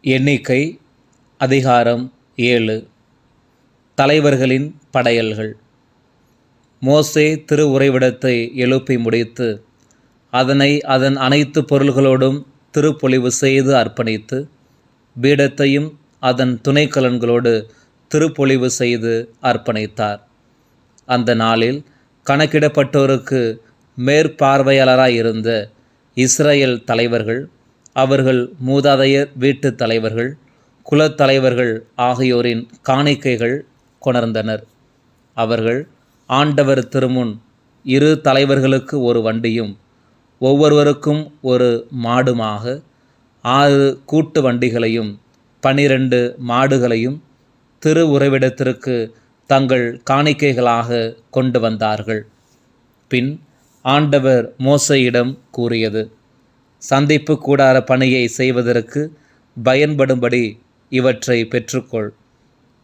எண்ணிக்கை அதிகாரம் 7. தலைவர்களின் படையல்கள். மோசே திரு உறைவிடத்தை எழுப்பி முடித்து அதனை அதன் அனைத்து பொருள்களோடும் திருப்பொழிவு செய்து அர்ப்பணித்து பீடத்தையும் அதன் துணைக்கலன்களோடு திருப்பொழிவு செய்து அர்ப்பணித்தார். அந்த நாளில் கணக்கிடப்பட்டோருக்கு மேற்பார்வையாளராயிருந்த இஸ்ரவேல் தலைவர்கள், அவர்கள் மூதாதையர் வீட்டு தலைவர்கள், குலத்தலைவர்கள் ஆகியோரின் காணிக்கைகள் கொணர்ந்தனர். அவர்கள் ஆண்டவர் திருமுன் 2 தலைவர்களுக்கு ஒரு வண்டியும் ஒவ்வொருவருக்கும் ஒரு மாடுமாக 6 கூட்டு வண்டிகளையும் 12 மாடுகளையும் திரு உறைவிடத்திற்கு தங்கள் காணிக்கைகளாக கொண்டு வந்தார்கள். பின் ஆண்டவர் மோசேயிடம் கூறியது: சந்திப்பு கூடார பணியை செய்வதற்கு பயன்படும்படி இவற்றை பெற்றுக்கொள்.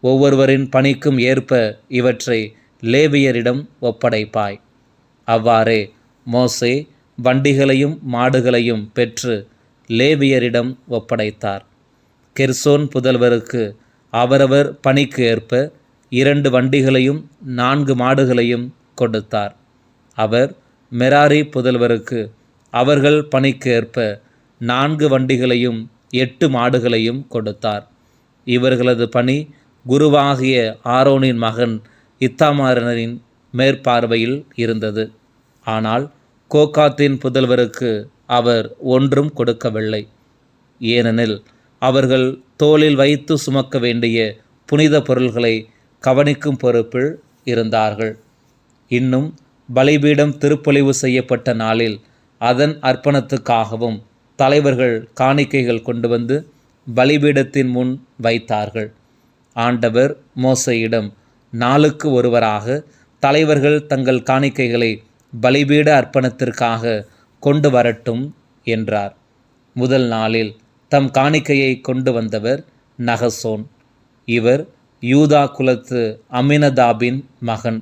ஒவ்வொருவரின் பணிக்கும் ஏற்ப இவற்றை லேவியரிடம் ஒப்படைப்பாய். அவ்வாறே மோசே வண்டிகளையும் மாடுகளையும் பெற்று லேவியரிடம் ஒப்படைத்தார். கெர்சோன் புதல்வருக்கு அவரவர் பணிக்கு ஏற்ப 2 வண்டிகளையும் 4 மாடுகளையும் கொடுத்தார். அவர் மெராரி புதல்வருக்கு அவர்கள் பணிக்கு ஏற்ப 4 வண்டிகளையும் 8 மாடுகளையும் கொடுத்தார். இவர்களது பணி குருவாகிய ஆரோனின் மகன் இத்தாமாரின் மேற்பார்வையில் இருந்தது. ஆனால் கோகாத்தின் புதல்வருக்கு அவர் ஒன்றும் கொடுக்கவில்லை. ஏனெனில் அவர்கள் தோளில் வைத்து சுமக்க வேண்டிய புனித பொருள்களை கவனிக்கும் பொறுப்பில் இருந்தார்கள். இன்னும் பலிபீடம் திருப்பொழிவு செய்யப்பட்ட நாளில் அதன் அர்ப்பணத்துக்காகவும் தலைவர்கள் காணிக்கைகள் கொண்டு வந்து பலிபீடத்தின் முன் வைத்தார்கள். ஆண்டவர் மோசேயிடம், நாளுக்கு ஒருவராக தலைவர்கள் தங்கள் காணிக்கைகளை பலிபீட அர்ப்பணத்திற்காக கொண்டு வரட்டும் என்றார். முதல் நாளில் தம் காணிக்கையை கொண்டு வந்தவர் நகசோன். இவர் யூதா குலத்து அம்மினதாபின் மகன்.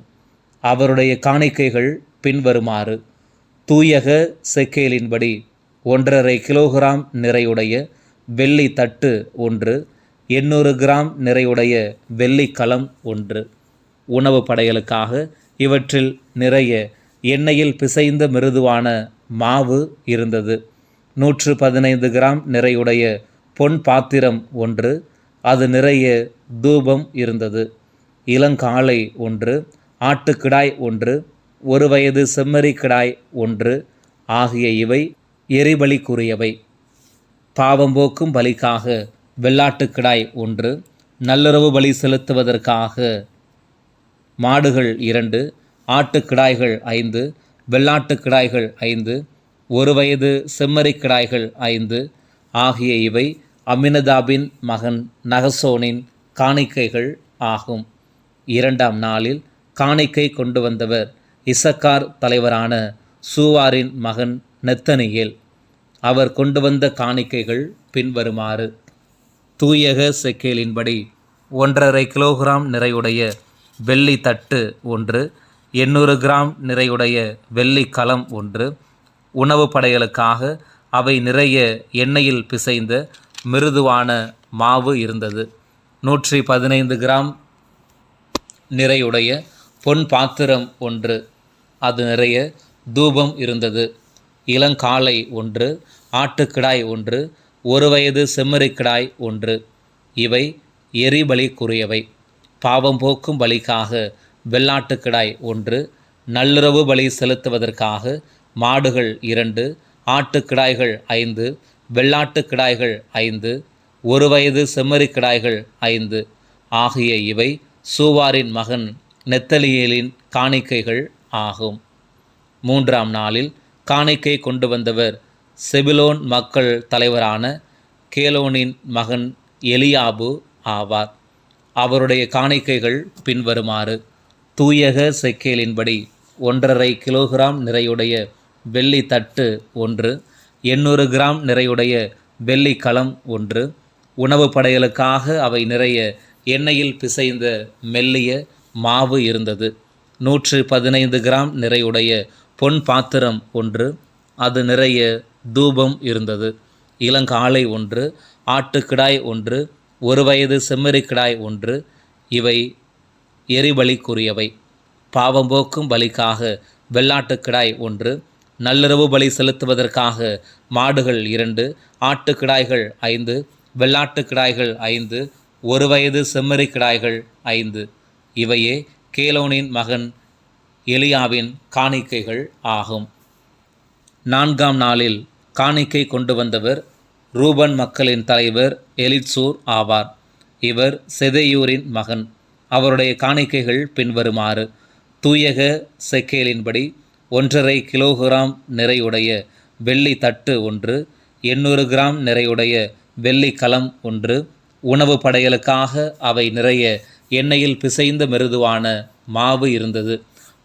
அவருடைய காணிக்கைகள் பின்வருமாறு: தூயக செக்கேலின்படி 1.5 கிலோகிராம் நிறையுடைய வெள்ளி தட்டு 1, 800 கிராம் நிறையுடைய வெள்ளி கலம் 1. உணவு படையலுக்காக இவற்றில் நிறைய எண்ணெயில் பிசைந்த மிருதுவான மாவு இருந்தது. 115 கிராம் நிறையுடைய பொன் பாத்திரம் 1, அது நிறைய தூபம் இருந்தது. இளங்காளை 1, ஆட்டுக்கிடாய் 1, 1 வயது செம்மறி கிடாய் 1 ஆகிய இவை எரிபலிக்குரியவை. பாவம்போக்கும் பலிக்காக வெள்ளாட்டுக்கிடாய் 1, நல்லுறவு பலி செலுத்துவதற்காக மாடுகள் 2, ஆட்டுக்கிடாய்கள் 5, வெள்ளாட்டுக்கிடாய்கள் 5, 1 வயது செம்மறி கிடாய்கள் 5 ஆகிய இவை அம்மினதாபின் மகன் நகசோனின் காணிக்கைகள் ஆகும். 2ஆம் நாளில் காணிக்கை கொண்டு வந்தவர் இசக்கார் தலைவரான சூவாரின் மகன் நெத்தனியேல். அவர் கொண்டு வந்த காணிக்கைகள் பின்வருமாறு: தூயக செக்கேலின்படி 1.5 கிலோகிராம் நிறையுடைய வெள்ளி தட்டு 1, 800 கிராம் நிறையுடைய வெள்ளி கலம் 1. உணவு படையலுக்காக அவை நிறைய எண்ணெயில் பிசைந்த மிருதுவான மாவு இருந்தது. 115 கிராம் நிறையுடைய பொன் பாத்திரம் 1, அது நிறைய தூபம் இருந்தது. இளங்காளை 1, ஆட்டுக்கிடாய் 1, 1 வயது செம்மறிக்கிடாய் 1 இவை எரிபலிக்குரியவை. பாவம் போக்கும் பலிக்காக வெள்ளாட்டுக்கிடாய் 1, நல்லுறவு பலி செலுத்துவதற்காக மாடுகள் 2, ஆட்டுக்கிடாய்கள் 5, வெள்ளாட்டுக்கிடாய்கள் 5, 1 வயது செம்மறிக்கிடாய்கள் 5 ஆகிய இவை சூவாரின் மகன் நெத்தலியேலின் காணிக்கைகள் ஆகும். 3ஆம் நாளில் காணிக்கை கொண்டு வந்தவர் செபுலோன் மக்கள் தலைவரான கேலோனின் மகன் எலியாபு ஆவார். அவருடைய காணிக்கைகள் பின்வருமாறு: தூயக செக்கேலின்படி 1.5 கிலோகிராம் நிறையுடைய வெள்ளி தட்டு 1, 800 கிராம் நிறையுடைய வெள்ளி கலம் 1. உணவு படையலுக்காக அவை நிறைய எண்ணெயில் பிசைந்த மெல்லிய மாவு இருந்தது. 115 கிராம் நிறையுடைய பொன் பாத்திரம் 1, அது நிறைய தூபம் இருந்தது. இளங்காளை ஒன்று, ஆட்டுக்கிடாய் ஒன்று, ஒரு வயது செம்மறிக்கிடாய் ஒன்று. இவை எரிபலிக்குரியவை. பாவம் போக்கும் பலிக்காக வெள்ளாட்டுக்கிடாய் ஒன்று, நள்ளிரவு பலி செலுத்துவதற்காக மாடுகள் 2, ஆட்டுக்கிடாய்கள் 5, வெள்ளாட்டுக்கிடாய்கள் 5, ஒரு வயது செம்மறிக்கிடாய்கள் 5. இவையே கேலோனின் மகன் எலியாவின் காணிக்கைகள் ஆகும். 4ஆம் நாளில் காணிக்கை கொண்டு வந்தவர் ரூபன் மக்களின் தலைவர் எலித்சூர் ஆவார். இவர் செதேயூரின் மகன். அவருடைய காணிக்கைகள் பின்வருமாறு: தூயக செக்கேலின்படி 1½ கிலோகிராம் நிறையுடைய வெள்ளி தட்டு ஒன்று, 800 கிராம் நிறையுடைய வெள்ளி கலம் ஒன்று, உணவு படையலுக்காக அவை நிறைய எண்ணெயில் பிசைந்த மிருதுவான மாவு இருந்தது.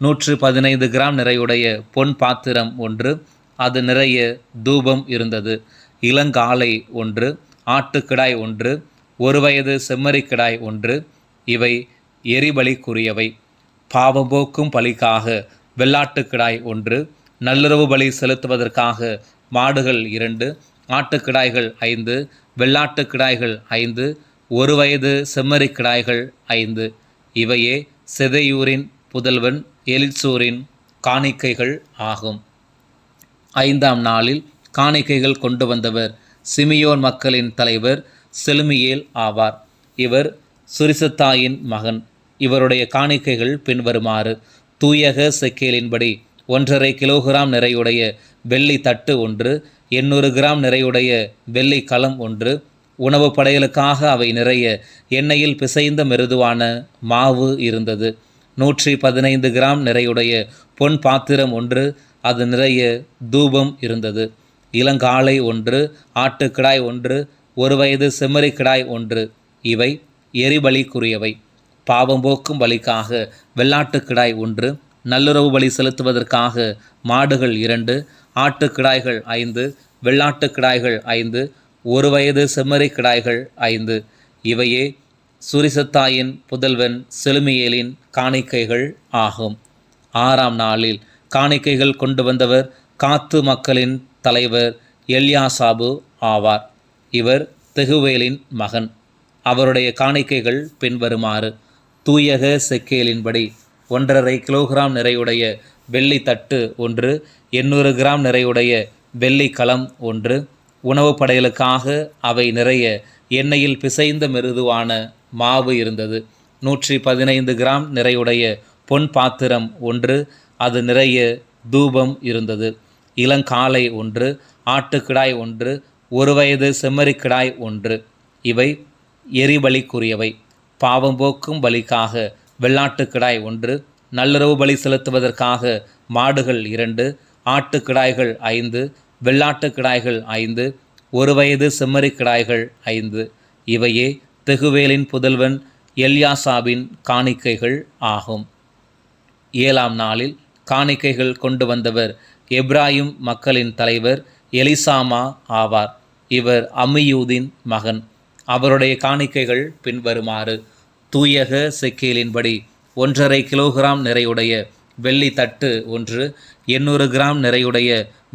115 கிராம் நிறையுடைய பொன் பாத்திரம் ஒன்று, அது நிறைய தூபம் இருந்தது. இளங்காளை ஒன்று, ஆட்டுக்கிடாய் ஒன்று, ஒரு வயது செம்மறிக்கிடாய் ஒன்று. இவை எரிபலிக்குரியவை. பாவம் போக்கும் பலிக்காக வெள்ளாட்டுக்கிடாய் ஒன்று, நள்ளிரவு பலி செலுத்துவதற்காக மாடுகள் 2, ஆட்டுக்கிடாய்கள் 5, வெள்ளாட்டுக்கிடாய்கள் 5, ஒரு வயது செம்மறிக்கிடாய்கள் 5. இவையே செதேயூரின் புதல்வன் எலித்சூரின் காணிக்கைகள் ஆகும். 5ஆம் நாளில் காணிக்கைகள் கொண்டு வந்தவர் சிமியோன் மக்களின் தலைவர் செலுமியேல் ஆவார். இவர் சுரிசத்தாயின் மகன். இவருடைய காணிக்கைகள் பின்வருமாறு: தூயக செக்கேலின்படி 1½ கிலோகிராம் நிறையுடைய வெள்ளி தட்டு ஒன்று, 800 கிராம் நிறையுடைய வெள்ளி கலம் ஒன்று, உணவு படையலுக்காக அவை நிறைய எண்ணெயில் பிசைந்த மிருதுவான மாவு இருந்தது. 115 கிராம் நிறையுடைய பொன் பாத்திரம் ஒன்று, அது நிறைய தூபம் இருந்தது. இளங்காளை ஒன்று, ஆட்டுக்கிடாய் ஒன்று, ஒரு வயது செம்மறிக்கிடாய் ஒன்று. இவை எரிபலிக்குரியவை. பாவம் போக்கும் பலிக்காக வெள்ளாட்டுக்கிடாய் ஒன்று, நள்ளிரவு பலி செலுத்துவதற்காக மாடுகள் 2, ஆட்டுக்கிடாய்கள் 5, வெள்ளாட்டுக்கிடாய்கள் 5, ஒரு வயது செம்மறிக்கிடாய்கள் 5. இவையே சுரிசத்தாயின் புதல்வன் செலுமியேலின் காணிக்கைகள் ஆகும். 6ஆம் நாளில் காணிக்கைகள் கொண்டு வந்தவர் காத்து மக்களின் தலைவர் எல்யாசாபு ஆவார். இவர் தெகுவேலின் மகன். அவருடைய காணிக்கைகள் பின்வருமாறு: தூயக செக்கேலின்படி 1½ கிலோகிராம் நிறையுடைய வெள்ளி தட்டு ஒன்று, 800 கிராம் நிறையுடைய வெள்ளி கலம் ஒன்று, உணவு படையலுக்காக அவை நிறைய எண்ணெயில் பிசைந்த மிருதுவான மாவு இருந்தது. 115 கிராம் நிறையுடைய பொன் பாத்திரம் ஒன்று, அது நிறைய தூபம் இருந்தது. இளங்காளை ஒன்று, ஆட்டுக்கிடாய் ஒன்று, ஒரு வயது செம்மறிக்கிடாய் ஒன்று. இவை எரிபலிக்குரியவை. பாவம் போக்கும் பலிக்காக வெள்ளாட்டுக்கிடாய் ஒன்று, நள்ளிரவு பலி செலுத்துவதற்காக மாடுகள் 2, ஆட்டுக்கிடாய்கள் 5, வெள்ளாட்டுக்கிடாய்கள் 5, ஒரு வயது செம்மறிக்கிடாய்கள் 5. இவையே தெகுவேலின் புதல்வன் எல்யாசாபின் காணிக்கைகள் ஆகும். 7ஆம் நாளில் காணிக்கைகள் கொண்டு வந்தவர் எப்ராயிம் மக்களின் தலைவர் எலிசாமா ஆவார். இவர் அம்மியூதின் மகன். அவருடைய காணிக்கைகள் பின்வருமாறு: தூயக செக்கேலின்படி 1½ கிலோகிராம் நிறையுடைய வெள்ளி தட்டு ஒன்று, 800 கிராம் நிறையுடைய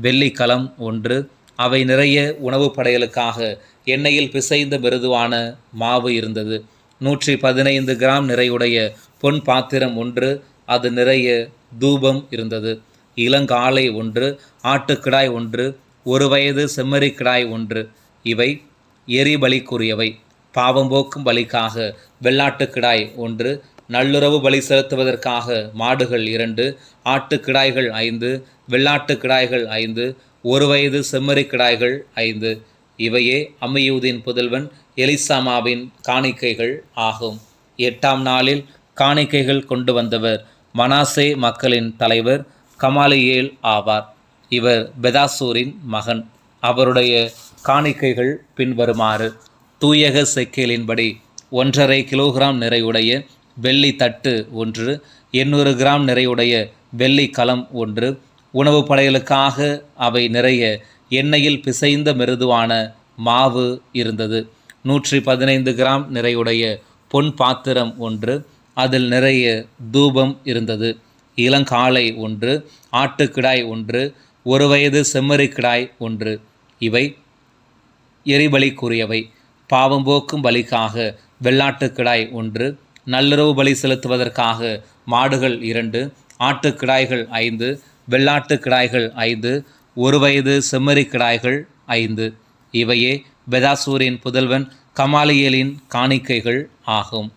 வெள்ளி கலம் ஒன்று, அவை நிறைய உணவு படையலுக்காக எண்ணெயில் பிசைந்த மிருதுவான மாவு இருந்தது. 115 கிராம் நிறையுடைய பொன் பாத்திரம் ஒன்று, அது நிறைய தூபம் இருந்தது. இளங்காளை ஒன்று, ஆட்டுக்கிடாய் ஒன்று, ஒரு வயது செம்மறிக்கிடாய் ஒன்று. இவை எரிபலிக்குரியவை. பாவம் போக்கும் பலிக்காக வெள்ளாட்டுக்கிடாய் ஒன்று, நள்ளிரவு பலி செலுத்துவதற்காக மாடுகள் 2, ஆட்டுக்கிடாய்கள் 5, வெள்ளாட்டுக்கிடாய்கள் 5, ஒரு வயது செம்மறிக்கிடாய்கள் 5. இவையே அம்மியூதின் புதல்வன் எலிசாமாவின் காணிக்கைகள் ஆகும். 8ஆம் நாளில் காணிக்கைகள் கொண்டு வந்தவர் மனாசே மக்களின் தலைவர் கமாலியேல் ஆவார். இவர் பெதாசூரின் மகன். அவருடைய காணிக்கைகள் பின்வருமாறு: தூயக செக்கேலின்படி 1½ கிலோகிராம் நிறையுடைய வெள்ளி தட்டு ஒன்று, 800 கிராம் நிறையுடைய வெள்ளி கலம் ஒன்று, உணவு படையலுக்காக அவை நிறைய எண்ணெயில் பிசைந்த மிருதுவான மாவு இருந்தது. 115 கிராம் நிறையுடைய பொன் பாத்திரம் ஒன்று, அதில் நிறைய தூபம் இருந்தது. இளங்காளை ஒன்று, ஆட்டுக்கிடாய் ஒன்று, ஒரு வயது செம்மறிக்கிடாய் ஒன்று. இவை எரிபலிக்குரியவை. பாவம் போக்கும் பலிக்காக வெள்ளாட்டுக்கிடாய் 1, நல்லுறவு பலி செலுத்துவதற்காக மாடுகள் 2, ஆட்டுக்கிடாய்கள் 5, வெள்ளாட்டுக்கிடாய்கள் 5, 1 வயது செம்மறிக்கிடாய்கள் 5. இவையே பெதாசூரின் புதல்வன் கமாலியேலின் காணிக்கைகள் ஆகும்.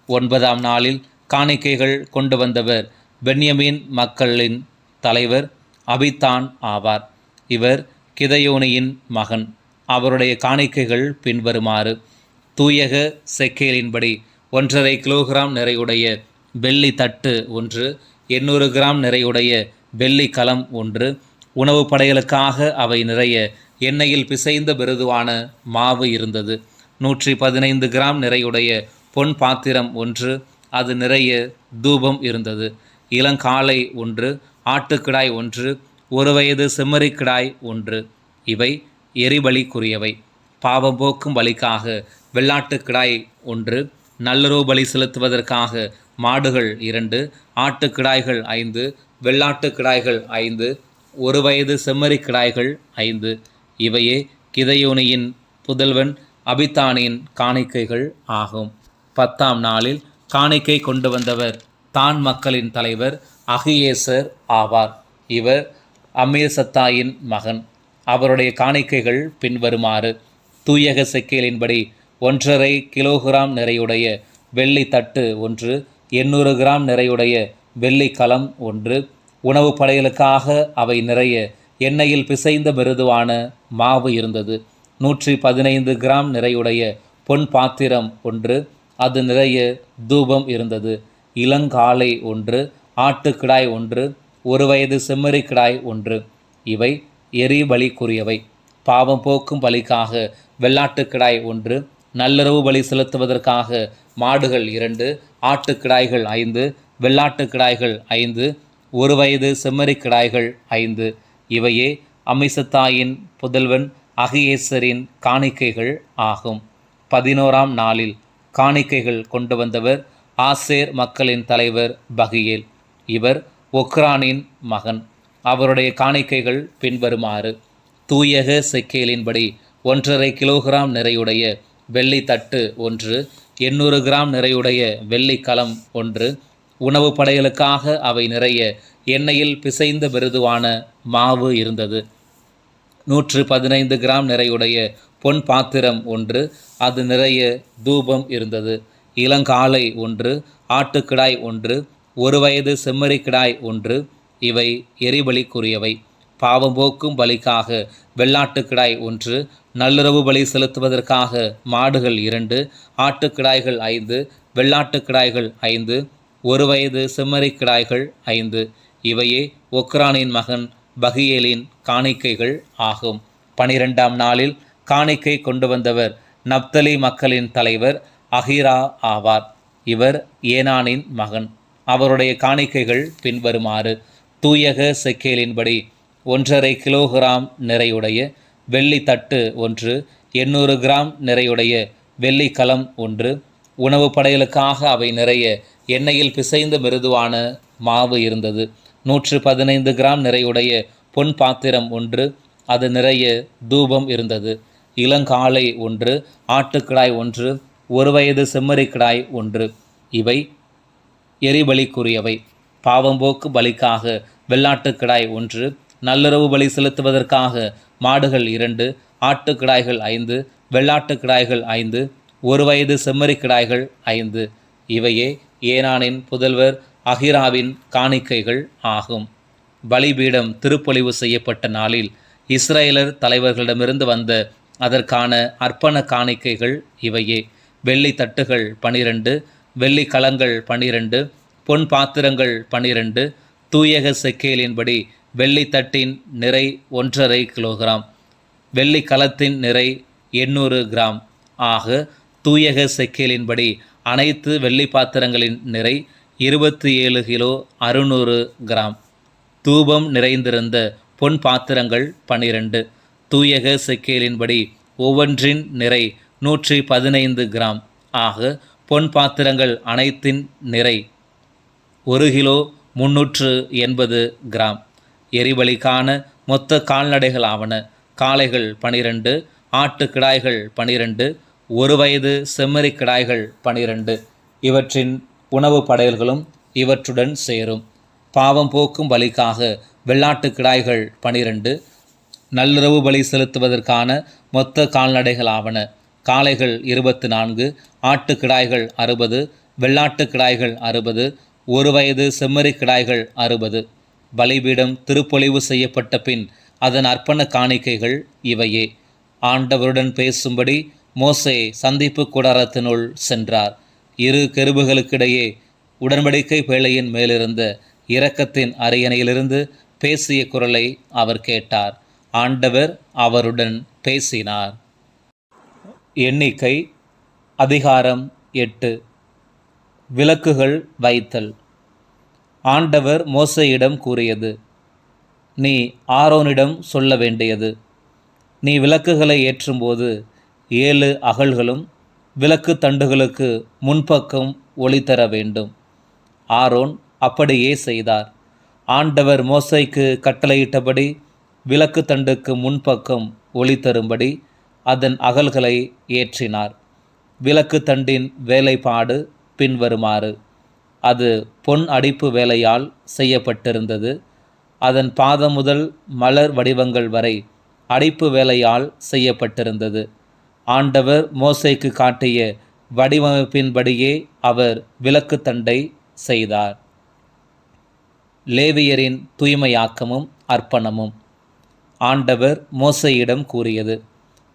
9ஆம் நாளில் காணிக்கைகள் கொண்டு வந்தவர் பென்யமீன் மக்களின் தலைவர் அபித்தான் ஆவார். இவர் கிதையோனியின் மகன். அவருடைய காணிக்கைகள் பின்வருமாறு: தூயக செக்கேலின்படி 1.5 கிலோகிராம் நிறையுடைய வெள்ளி தட்டு 1, 800 கிராம் நிறையுடைய வெள்ளி கலம் 1, உணவு படைகளுக்காக அவை நிறைய எண்ணெயில் பிசைந்த மிருதுவான மாவு இருந்தது. 115 கிராம் நிறையுடைய பொன் பாத்திரம் 1, அது நிறைய தூபம் இருந்தது. இளங்காளை 1, ஆட்டுக்கிடாய் 1, 1 வயது செம்மறிக்கிடாய் 1. இவை எரிபலிக்குரியவை. பாவம் போக்கும் பலிக்காக வெள்ளாட்டுக்கிடாய் 1, நல்லுறவு பலி செலுத்துவதற்காக மாடுகள் 2, ஆட்டுக்கிடாய்கள் 5, வெள்ளாட்டுக்கிடாய்கள் 5, 1 வயது செம்மறிக்கிடாய்கள் 5. இவையே கிதையோனியின் புதல்வன் அபித்தானின் காணிக்கைகள் ஆகும். 10ஆம் நாளில் காணிக்கை கொண்டு வந்தவர் தான் மக்களின் தலைவர் அகியேசர் ஆவார். இவர் அமீர்சத்தாயின் மகன். அவருடைய காணிக்கைகள் பின்வருமாறு: தூயக செக்கேலின்படி 1.5 கிலோகிராம் நிறையுடைய வெள்ளி தட்டு 1, 800 கிராம் நிறையுடைய வெள்ளி கலம் 1, உணவு படைகளுக்காக அவை நிறைய எண்ணெயில் பிசைந்த மிருதுவான மாவு இருந்தது. 115 கிராம் நிறையுடைய பொன் பாத்திரம் 1, அது நிறைய தூபம் இருந்தது. இளங்காளை 1, ஆட்டுக்கிடாய் 1, 1 வயது செம்மறிக்கிடாய் 1. இவை எரிபலிக்குரியவை. பாவம் போக்கும் பலிக்காக வெள்ளாட்டுக்கிடாய் 1, நல்லுறவு பலி செலுத்துவதற்காக மாடுகள் 2, ஆட்டுக்கிடாய்கள் 5, வெள்ளாட்டுக்கிடாய்கள் 5, 1 வயது செம்மறிக்கிடாய்கள் 5. இவையே அமிசத்தாயின் புதல்வன் அகியேசரின் காணிக்கைகள் ஆகும். 11ஆம் நாளில் காணிக்கைகள் கொண்டு வந்தவர் ஆசேர் மக்களின் தலைவர் பகியேல். இவர் ஒக்ரானின் மகன். அவருடைய காணிக்கைகள் பின்வருமாறு: தூயக செக்கேலின்படி 1.5 கிலோகிராம் நிறையுடைய வெள்ளி தட்டு 1, 800 கிராம் நிறையுடைய வெள்ளி கலம் 1, உணவு படைகளுக்காக அவை நிறைய எண்ணெயில் பிசைந்த மிருதுவான மாவு இருந்தது. 115 கிராம் நிறையுடைய பொன் பாத்திரம் 1, அது நிறைய தூபம் இருந்தது. இளங்காளை 1, ஆட்டுக்கிடாய் 1, 1 வயது செம்மறிக்கிடாய் 1. இவை எரிபலிக்குரியவை. பாவம் போக்கும் பலிக்காக வெள்ளாட்டுக்கிடாய் 1, நல்லுறவு பலி செலுத்துவதற்காக மாடுகள் 2, ஆட்டுக்கிடாய்கள் 5, வெள்ளாட்டுக்கிடாய்கள் 5, 1 வயது செம்மறிக்கிடாய்கள் 5. இவையே ஒக்ரானின் மகன் பகியேலின் காணிக்கைகள் ஆகும். 12ஆம் நாளில் காணிக்கை கொண்டு வந்தவர் நப்தலி மக்களின் தலைவர் அகிரா ஆவார். இவர் ஏனானின் மகன். அவருடைய காணிக்கைகள் பின்வருமாறு: தூயக செக்கேலின்படி 1.5 கிலோகிராம் நிறையுடைய வெள்ளி தட்டு 1, 800 கிராம் நிறையுடைய வெள்ளி கலம் 1, உணவு படைகளுக்காக அவை நிறைய எண்ணெயில் பிசைந்த மிருதுவான மாவு இருந்தது. 115 கிராம் நிறையுடைய பொன் பாத்திரம் 1, அது நிறைய தூபம் இருந்தது. இளங்காளை 1, ஆட்டுக்கிடாய் 1, 1 வயது செம்மறிக்கிடாய் 1. இவை எரிபலிக்குரியவை. பாவம்போக்கு பலிக்காக வெள்ளாட்டுக்கிடாய் 1, நல்லுறவு பலி செலுத்துவதற்காக மாடுகள் 2, ஆட்டுக்கிடாய்கள் 5, வெள்ளாட்டுக்கிடாய்கள் 5, 1 வயது செம்மறிக்கிடாய்கள் 5. இவையே ஏனானின் புதல்வர் அகிராவின் காணிக்கைகள் ஆகும். பலிபீடம் திருப்பொழிவு செய்யப்பட்ட நாளில் இஸ்ரேலர் தலைவர்களிடமிருந்து வந்த அதற்கான அர்ப்பண காணிக்கைகள் இவையே: வெள்ளி தட்டுகள் 12, வெள்ளி கலங்கள் 12, பொன் பாத்திரங்கள் 12, தூயக செக்கேலின்படி வெள்ளி தட்டின் நிறை 1.5 கிலோகிராம், வெள்ளி கலத்தின் நிறை 800 கிராம் ஆக தூயக செக்கேலின்படி அனைத்து வெள்ளி பாத்திரங்களின் நிறை 27 கிலோ 600 கிராம். தூபம் நிறைந்திருந்த பொன் பாத்திரங்கள் 12, தூயக செக்கேலின்படி ஒவ்வொன்றின் நிறை 115 கிராம் ஆக பொன் பாத்திரங்கள் அனைத்தின் நிறை 1 கிலோ 380 கிராம். எரிபலிக்கான மொத்த கால்நடைகள் ஆவன: காளைகள் 12, ஆட்டுக்கிடாய்கள் 12, ஒரு வயது செம்மறி கிடாய்கள் 12, இவற்றின் உணவு படையல்களும் இவற்றுடன் சேரும். பாவம் போக்கும் பலிக்காக வெள்ளாட்டு கிடாய்கள் 12, நள்ளிரவு பலி செலுத்துவதற்கான மொத்த கால்நடைகளாவன: காளைகள் 24, ஆட்டுக்கிடாய்கள் 60, வெள்ளாட்டு கிடாய்கள் 60, ஒரு வயது செம்மறி கிடாய்கள் 60. பலிபீடம் திருப்பொழிவு செய்யப்பட்ட பின் அதன் அர்ப்பண காணிக்கைகள் இவையே. ஆண்டவருடன் பேசும்படி மோசே சந்திப்பு கூடாரத்தினுள் சென்றார். இரு கெருபுகளுக்கிடையே உடன்படிக்கை பேழையின் மேலிருந்த இரக்கத்தின் அரியணையிலிருந்து பேசிய குரலை அவர் கேட்டார். ஆண்டவர் அவருடன் பேசினார். எண்ணிக்கை அதிகாரம் 8. விளக்குகள் வைத்தல். ஆண்டவர் மோசேயிடம் கூறியது: நீ ஆரோனிடம் சொல்ல வேண்டியது: நீ விளக்குகளை ஏற்றும்போது 7 அகல்களும் விளக்கு தண்டுகளுக்கு முன்பக்கம் ஒளி தர வேண்டும். ஆரோன் அப்படியே செய்தார். ஆண்டவர் மோசேக்கு கட்டளையிட்டபடி விளக்கு தண்டுக்கு முன்பக்கம் ஒளி தரும்படி அதன் அகல்களை ஏற்றினார். விளக்கு தண்டின் வேலைப்பாடு பின்வருமாறு: அது பொன் அடிப்பு வேலையால் செய்யப்பட்டிருந்தது. அதன் பாதம் முதல் மலர் வடிவங்கள் வரை அடிப்பு வேலையால் செய்யப்பட்டிருந்தது. ஆண்டவர் மோசேக்கு காட்டிய வடிவமைப்பின்படியே அவர் விளக்கு தண்டை செய்தார். லேவியரின் தூய்மையாக்கமும் அர்ப்பணமும். ஆண்டவர் மோசேயிடம் கூறியது: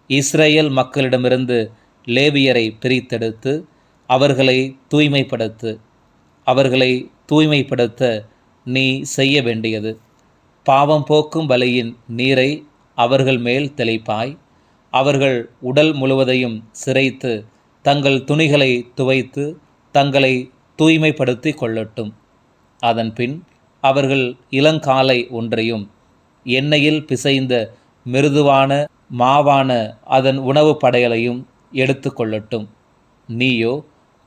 இஸ்ரேல் மக்களிடமிருந்து லேவியரை பிரித்தெடுத்து அவர்களை தூய்மைப்படுத்து. அவர்களை தூய்மைப்படுத்த நீ செய்ய வேண்டியது: பாவம் போக்கும் பலியின் நீரை அவர்கள் மேல் தெளிப்பாய். அவர்கள் உடல் முழுவதையும் சிரைத்து தங்கள் துணிகளை துவைத்து தங்களை தூய்மைப்படுத்தி கொள்ளட்டும். அதன்பின் அவர்கள் இளங்காளை ஒன்றையும் எண்ணெயில் பிசைந்த மிருதுவான மாவான அதன் உணவு படையலையும் எடுத்து கொள்ளட்டும். நீயோ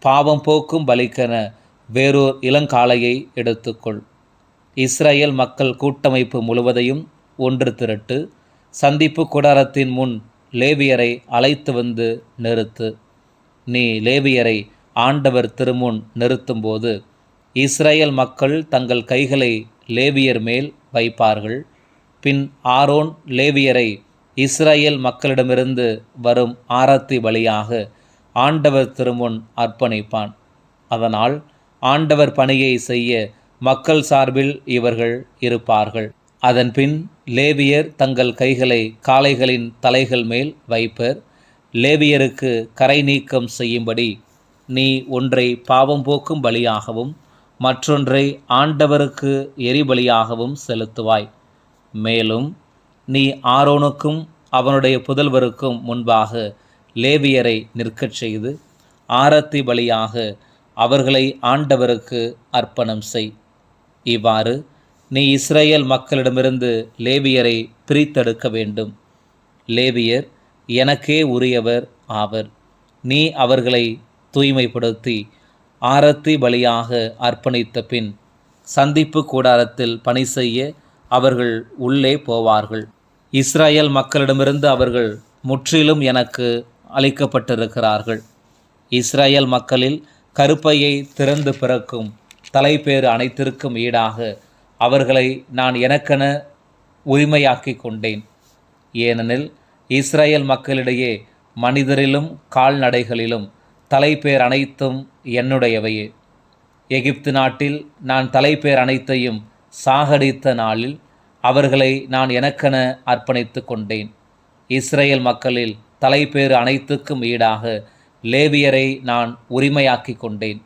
பாவம் போக்கும் பலிக்கென வேறோர் இளங்காளையை எடுத்துக்கொள். இஸ்ரேல் மக்கள் கூட்டமைப்பு முழுவதையும் ஒன்று திரட்டு. சந்திப்பு கூடாரத்தின் முன் லேவியரை அழைத்து வந்து நிறுத்து. நீ லேவியரை ஆண்டவர் திருமுன் நிறுத்தும்போது இஸ்ரேல் மக்கள் தங்கள் கைகளை லேவியர் மேல் வைப்பார்கள். பின் ஆரோன் லேவியரை இஸ்ரேல் மக்களிடமிருந்து வரும் ஆரத்தி பலியாக ஆண்டவர் திருமுன் அர்ப்பணிப்பான். அதனால் ஆண்டவர் பணியை செய்ய மக்கள் சார்பில் இவர்கள் இருப்பார்கள். அதன்பின் லேவியர் தங்கள் கைகளை காளைகளின் தலைகள் மேல் வைப்பர். லேவியருக்கு கரை நீக்கம் செய்யும்படி நீ ஒன்றை பாவம் போக்கும் பலியாகவும் மற்றொன்றை ஆண்டவருக்கு எரிபலியாகவும் செலுத்துவாய். மேலும் நீ ஆரோனுக்கும் அவனுடைய புதல்வருக்கும் முன்பாக லேவியரை நிற்கச் செய்து ஆரத்தி பலியாக அவர்களை ஆண்டவருக்கு அர்ப்பணம் செய். இவ்வாறு நீ இஸ்ரேல் மக்களிடமிருந்து லேவியரை பிரித்தெடுக்க வேண்டும். லேவியர் எனக்கே உரியவர் ஆவர். நீ அவர்களை தூய்மைப்படுத்தி ஆரத்தி பலியாக அர்ப்பணித்த பின் சந்திப்பு கூடாரத்தில் பணி செய்ய அவர்கள் உள்ளே போவார்கள். இஸ்ரேல் மக்களிடமிருந்து அவர்கள் முற்றிலும் எனக்கு அளிக்கப்பட்டிருக்கிறார்கள். இஸ்ரேல் மக்களில் கருப்பையை திறந்து பிறக்கும் தலைப்பேறு அனைத்திற்கும் ஈடாக அவர்களை நான் எனக்கென உரிமையாக்கி கொண்டேன். ஏனெனில் இஸ்ரேல் மக்களிடையே மனிதரிலும் கால்நடைகளிலும் தலைப்பேர் அனைத்தும் என்னுடையவையே. எகிப்து நாட்டில் நான் தலைப்பேர் அனைத்தையும் சாகடித்த நாளில் அவர்களை நான் எனக்கென அர்ப்பணித்து கொண்டேன். இஸ்ரேல் மக்களில் தலைப்பேறு அனைத்துக்கும் ஈடாக லேவியரை நான் உரிமையாக்கி கொண்டேன்.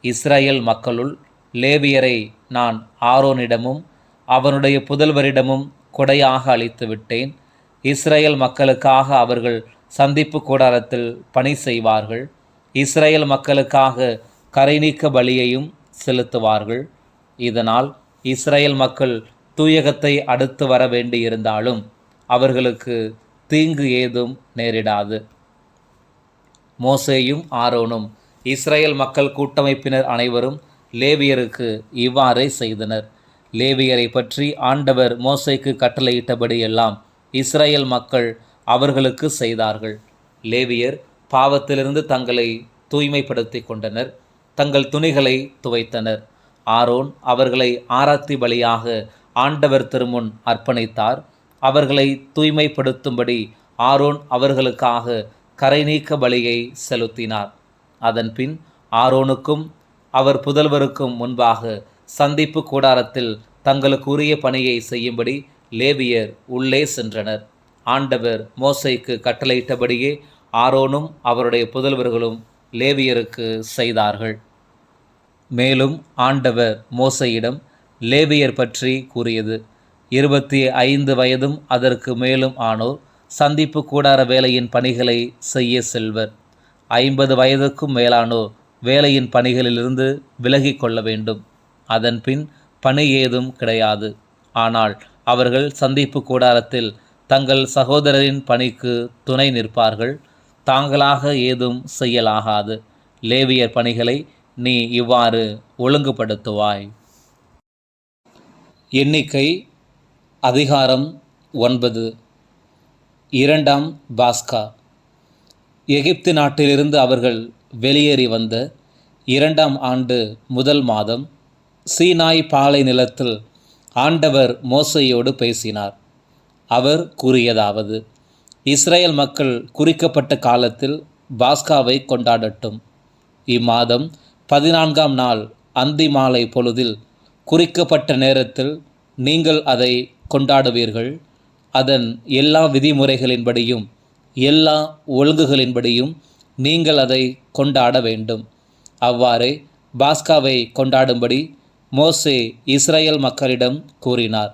இஸ்ரேல் மக்களுள் லேவியரை நான் ஆரோனிடமும் அவனுடைய புதல்வரிடமும் கொடையாக அளித்து விட்டேன். இஸ்ரேல் மக்களுக்காக அவர்கள் சந்திப்பு கூடாரத்தில் பணி செய்வார்கள். இஸ்ரேல் மக்களுக்காக கரைநீக்க பலியையும் செலுத்துவார்கள். இதனால் இஸ்ரேல் மக்கள் தூயகத்தை அடுத்து வர வேண்டியிருந்தாலும் அவர்களுக்கு தீங்கு ஏதும் நேரிடாது. மோசேயும் ஆரோனும் இஸ்ரேல் மக்கள் கூட்டமைப்பினர் அனைவரும் லேவியருக்கு இவ்வாறே செய்தனர். லேவியரை பற்றி ஆண்டவர் மோசேக்கு கட்டளையிட்டபடி எல்லாம் இஸ்ரேல் மக்கள் அவர்களுக்கு செய்தார்கள். லேவியர் பாவத்திலிருந்து தங்களை தூய்மைப்படுத்தி கொண்டனர். தங்கள் துணிகளை துவைத்தனர். ஆரோன் அவர்களை ஆராத்தி பலியாக ஆண்டவர் திருமுன் அர்ப்பணித்தார். அவர்களை தூய்மைப்படுத்தும்படி ஆரோன் அவர்களுக்காக கரைநீக்க பலியை செலுத்தினார். அதன்பின் ஆரோனுக்கும் அவர் புதல்வருக்கும் முன்பாக சந்திப்பு கூடாரத்தில் தங்களுக்கு உரிய பணியை செய்யும்படி லேவியர் உள்ளே சென்றனர். ஆண்டவர் மோசேக்கு கட்டளையிட்டபடியே ஆரோனும் அவருடைய புதல்வர்களும் லேவியருக்கு செய்தார்கள். மேலும் ஆண்டவர் மோசேயிடம் லேவியர் பற்றி கூறியது: 25 வயதும் அதற்கு மேலும் ஆனோர் சந்திப்பு கூடார வேலையின் பணிகளை செய்ய செல்வர். 50 வயதுக்கும் மேலானோர் வேலையின் பணிகளிலிருந்து விலகிக் கொள்ள வேண்டும். அதன்பின் பணி ஏதும் கிடையாது. ஆனால் அவர்கள் சந்திப்பு கூடாரத்தில் தங்கள் சகோதரரின் பணிக்கு துணை நிற்பார்கள். தாங்களாக ஏதும் செய்யலாகாது. லேவியர் பணிகளை நீ இவ்வாறு ஒழுங்குபடுத்துவாய். எண்ணிக்கை அதிகாரம் 9. 2ஆம் பாஸ்கா. எகிப்து நாட்டிலிருந்து அவர்கள் வெளியேறி வந்த 2ஆம் ஆண்டு முதல் மாதம் சீனாய் பாலை நிலத்தில் ஆண்டவர் மோசேயோடு பேசினார். அவர் கூறியதாவது: இஸ்ரேல் மக்கள் குறிக்கப்பட்ட காலத்தில் பாஸ்காவை கொண்டாடட்டும். இம்மாதம் 14ஆம் நாள் அந்தி மாலை பொழுதில் குறிக்கப்பட்ட நேரத்தில் நீங்கள் அதை கொண்டாடுவீர்கள். அதன் எல்லா விதிமுறைகளின்படியும் எல்லா ஒழுங்குகளின்படியும் நீங்கள் அதை கொண்டாட வேண்டும். அவ்வாறே பாஸ்காவை கொண்டாடும்படி மோசே இஸ்ரேல் மக்களிடம் கூறினார்.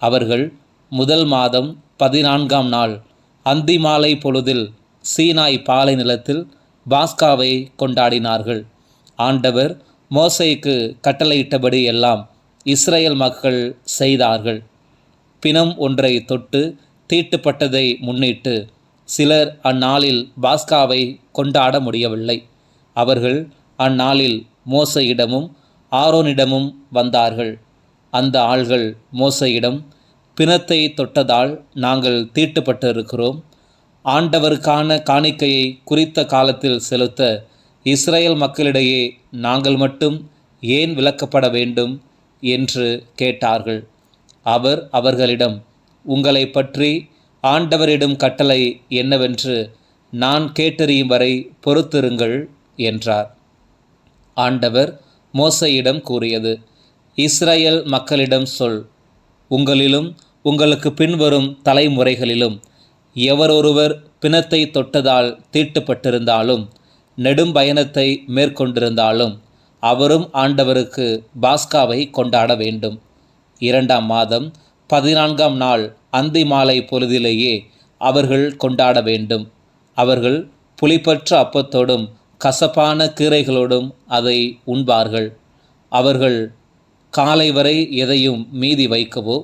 அவர்கள் முதல் மாதம் 14ஆம் நாள் அந்தி மாலை பொழுதில் சீனாய் பாலை நிலத்தில் பாஸ்காவை கொண்டாடினார்கள். ஆண்டவர் மோசேக்கு கட்டளையிட்டபடி எல்லாம் இஸ்ரேல் மக்கள் செய்தார்கள். பிணம் ஒன்றை தொட்டு தீட்டுப்பட்டதை முன்னிட்டு சிலர் அந்நாளில் பாஸ்காவை கொண்டாட முடியவில்லை. அவர்கள் அந்நாளில் மோசேயிடமும் ஆரோனிடமும் வந்தார்கள். அந்த ஆள்கள் மோசேயிடம், பிணத்தை தொட்டதால் நாங்கள் தீட்டுப்பட்டிருக்கிறோம். ஆண்டவருக்கான காணிக்கையை குறித்த காலத்தில் செலுத்த இஸ்ரேல் மக்களிடையே நாங்கள் மட்டும் ஏன் விலக்கப்பட வேண்டும் என்று கேட்டார்கள். அவர் அவர்களிடம், உங்களை பற்றி ஆண்டவரிடம் கட்டளை என்னவென்று நான் கேட்டறியும் வரை பொறுத்திருங்கள் என்றார். ஆண்டவர் மோசேயிடம் கூறியது: இஸ்ரேல் மக்களிடம் சொல், உங்களிலும் உங்களுக்கு பின்வரும் தலைமுறைகளிலும் எவரொருவர் பிணத்தை தொட்டதால் தீட்டுப்பட்டிருந்தாலும் நெடும் பயணத்தை மேற்கொண்டிருந்தாலும் அவரும் ஆண்டவருக்கு பாஸ்காவை கொண்டாட வேண்டும். 2ஆம் மாதம் 14ஆம் நாள் அந்தி மாலை பொழுதிலேயே அவர்கள் கொண்டாட வேண்டும். அவர்கள் புளிப்பற்ற அப்பத்தோடும் கசப்பான கீரைகளோடும் அதை உண்பார்கள். அவர்கள் காலை வரை எதையும் மீதி வைக்கவோ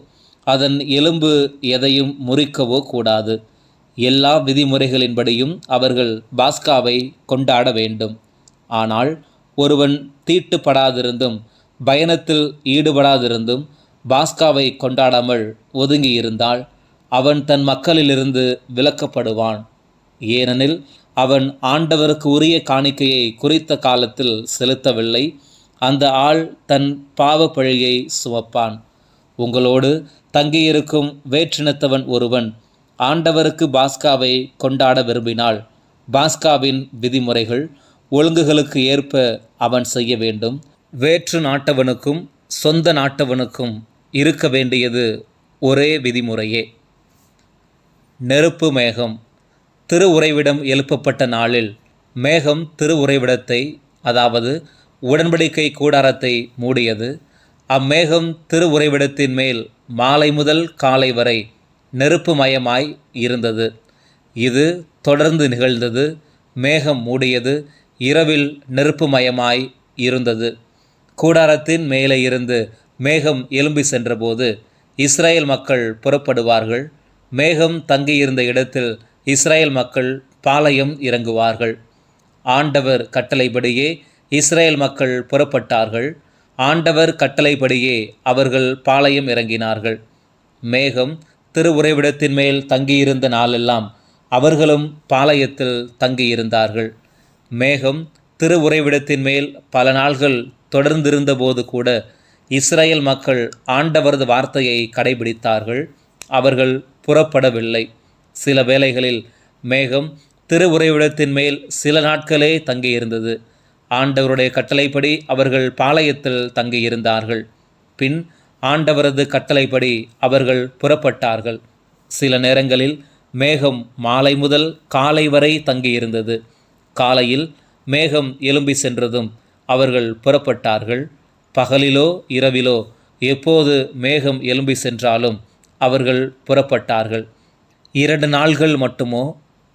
அதன் எலும்பு எதையும் முறிக்கவோ கூடாது. எல்லா விதிமுறைகளின்படியும் அவர்கள் பாஸ்காவை கொண்டாட வேண்டும். ஆனால் ஒருவன் தீட்டுப்படாதிருந்தும் பயணத்தில் ஈடுபடாதிருந்தும் பாஸ்காவை கொண்டாடாமல் ஒதுங்கியிருந்தால் அவன் தன் மக்களிலிருந்து விலக்கப்படுவான். ஏனெனில் அவன் ஆண்டவருக்கு உரிய காணிக்கையை குறித்த காலத்தில் செலுத்தவில்லை. அந்த ஆள் தன் பாவ பழியை சுமப்பான். உங்களோடு தங்கியிருக்கும் வேற்றினத்தவன் ஒருவன் ஆண்டவருக்கு பாஸ்காவை கொண்டாட விரும்பினால் பாஸ்காவின் விதிமுறைகள் ஒழுங்குகளுக்கு ஏற்ப அவன் செய்ய வேண்டும். வேற்று நாட்டவனுக்கும் சொந்த நாட்டவனுக்கும் இருக்க வேண்டியது ஒரே விதிமுறையே. நெருப்பு மேகம். திரு உறைவிடம் எழுப்பப்பட்ட நாளில் மேகம் திரு உறைவிடத்தை, அதாவது உடன்படிக்கை கூடாரத்தை மூடியது. அம்மேகம் திரு உறைவிடத்தின் மேல் மாலை முதல் காலை வரை நெருப்பு மயமாய் இருந்தது. இது தொடர்ந்து நிகழ்ந்தது. மேகம் மூடியது, இரவில் நெருப்பு மயமாய் இருந்தது. கூடாரத்தின் மேலே இருந்து மேகம் எழும்பி சென்றபோது இஸ்ரேல் மக்கள் புறப்படுவார்கள். மேகம் தங்கியிருந்த இடத்தில் இஸ்ரேல் மக்கள் பாளையம் இறங்குவார்கள். ஆண்டவர் கட்டளைப்படியே இஸ்ரேல் மக்கள் புறப்பட்டார்கள். ஆண்டவர் கட்டளைப்படியே அவர்கள் பாளையம் இறங்கினார்கள். மேகம் திருவுறைவிடத்தின் மேல் தங்கியிருந்த நாளெல்லாம் அவர்களும் பாளையத்தில் தங்கியிருந்தார்கள். மேகம் திருவுறைவிடத்தின் மேல் பல நாள்கள் தொடர்ந்திருந்தபோது கூட இஸ்ரேல் மக்கள் ஆண்டவரது வார்த்தையை கடைபிடித்தார்கள். அவர்கள் புறப்படவில்லை. சில வேளைகளில் மேகம் திருவுறைவிடத்தின் மேல் சில நாட்களே தங்கியிருந்தது. ஆண்டவருடைய கட்டளைப்படி அவர்கள் பாளையத்தில் தங்கியிருந்தார்கள். பின் ஆண்டவரது கட்டளைப்படி அவர்கள் புறப்பட்டார்கள். சில நேரங்களில் மேகம் மாலை முதல் காலை வரை தங்கியிருந்தது. காலையில் மேகம் எழும்பி சென்றதும் அவர்கள் புறப்பட்டார்கள். பகலிலோ இரவிலோ எப்போது மேகம் எழும்பி சென்றாலும் அவர்கள் புறப்பட்டார்கள். 2 நாள்கள் மட்டுமோ,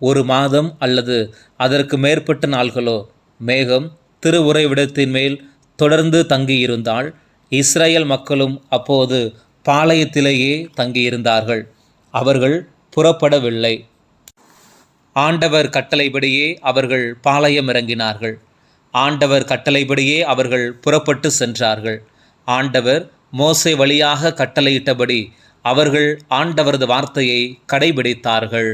1 மாதம் அல்லது அதற்கு மேற்பட்ட நாள்களோ மேகம் திருவுறைவிடத்தின் மேல் தொடர்ந்து தங்கியிருந்தால் இஸ்ரேல் மக்களும் அப்போது பாளையத்திலேயே தங்கியிருந்தார்கள். அவர்கள் புறப்படவில்லை. ஆண்டவர் கட்டளைப்படியே அவர்கள் பாளையம் இறங்கினார்கள். ஆண்டவர் கட்டளைப்படியே அவர்கள் புறப்பட்டு சென்றார்கள். ஆண்டவர் மோசே வழியாக கட்டளையிட்டபடி அவர்கள் ஆண்டவரது வார்த்தையை கடைபிடித்தார்கள்.